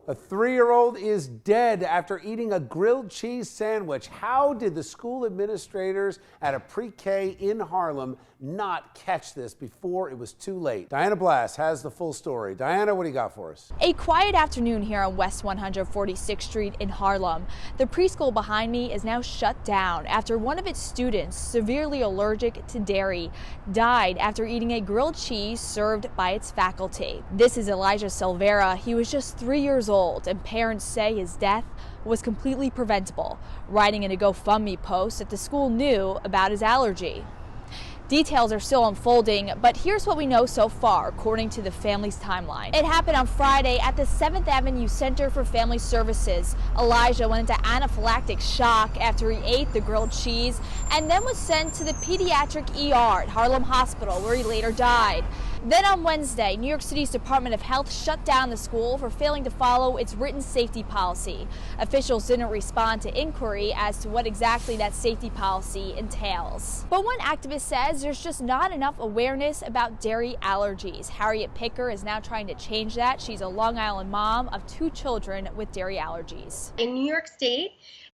A 3-year-old is dead after eating a grilled cheese sandwich. How did the school administrators at a pre-K in Harlem not catch this before it was too late? Diana Blass has the full story. Diana, what do you got for us? A quiet afternoon here on West 146th Street in Harlem. The preschool behind me is now shut down after one of its students, severely allergic to dairy, died after eating a grilled cheese served by its faculty. This is Elijah Silvera. He was just 3 years old, and parents say his death was completely preventable, writing in a GoFundMe post that the school knew about his allergy. Details are still unfolding, but here's what we know so far, according to the family's timeline. It happened on Friday at the 7th Avenue Center for Family Services. Elijah went into anaphylactic shock after he ate the grilled cheese and then was sent to the pediatric ER at Harlem Hospital, where he later died. Then on Wednesday, New York City's Department of Health shut down the school for failing to follow its written safety policy. Officials didn't respond to inquiry as to what exactly that safety policy entails. But one activist says there's just not enough awareness about dairy allergies. Harriet Picker is now trying to change that. She's a Long Island mom of 2 children with dairy allergies. In New York State,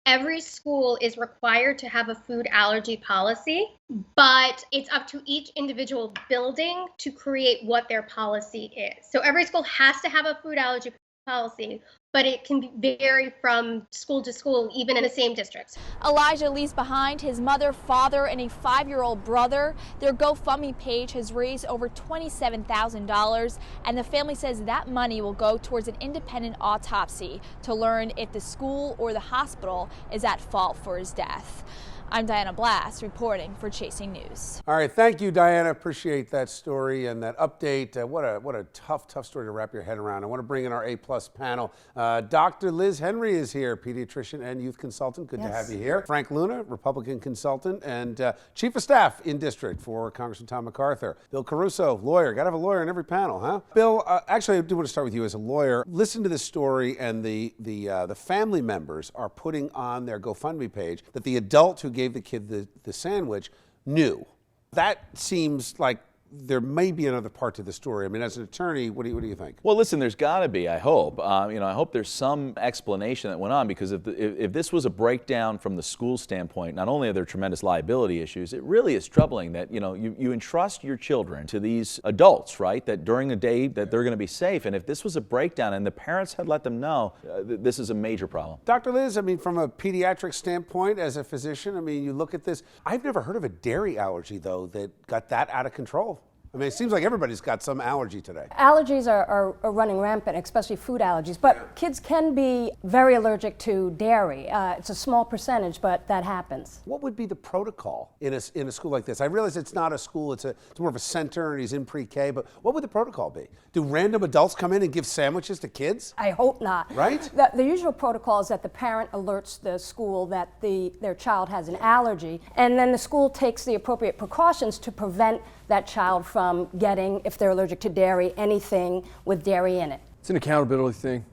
every school is required to have a food allergy policy, but it's up to each individual building to create what their policy is. So every school has to have a food allergy policy, but it can vary from school to school, even in the same districts. Elijah leaves behind his mother, father, and a 5-year-old brother. Their GoFundMe page has raised over $27,000, and the family says that money will go towards an independent autopsy to learn if the school or the hospital is at fault for his death. I'm Diana Blass, reporting for Chasing News. All right, thank you, Diana. Appreciate that story and that update. What a tough story to wrap your head around. I want to bring in our A-plus panel. Dr. Liz Henry is here, pediatrician and youth consultant. Good to have you here. Frank Luna, Republican consultant and chief of staff in district for Congressman Tom MacArthur. Bill Caruso, lawyer. Got to have a lawyer in every panel, huh? Bill, actually, I do want to start with you as a lawyer. Listen to this story, and the family members are putting on their GoFundMe page that the adult who gave the kid the sandwich knew. That seems like there may be another part to the story. I mean, as an attorney, what do you think? Well, listen, there's got to be, I hope. I hope there's some explanation that went on, because if this was a breakdown from the school standpoint, not only are there tremendous liability issues, it really is troubling that, you entrust your children to these adults, right, that during the day that they're going to be safe. And if this was a breakdown and the parents had let them know, this is a major problem. Dr. Liz, I mean, from a pediatric standpoint, as a physician, I mean, you look at this. I've never heard of a dairy allergy, though, that got that out of control. I mean, it seems like everybody's got some allergy today. Allergies are running rampant, especially food allergies. But kids can be very allergic to dairy. It's a small percentage, but that happens. What would be the protocol in a school like this? I realize it's not a school, it's more of a center, and he's in pre-K, but what would the protocol be? Do random adults come in and give sandwiches to kids? I hope not. Right? The usual protocol is that the parent alerts the school that their child has an allergy, and then the school takes the appropriate precautions to prevent that child from getting, if they're allergic to dairy, anything with dairy in it. It's an accountability thing.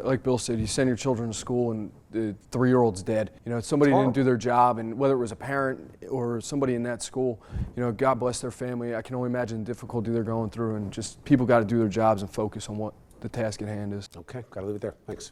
Like Bill said, you send your children to school and the 3-year-old's dead. Somebody didn't do their job, and whether it was a parent or somebody in that school, God bless their family. I can only imagine the difficulty they're going through, and just people got to do their jobs and focus on what the task at hand is. Okay, got to leave it there. Thanks.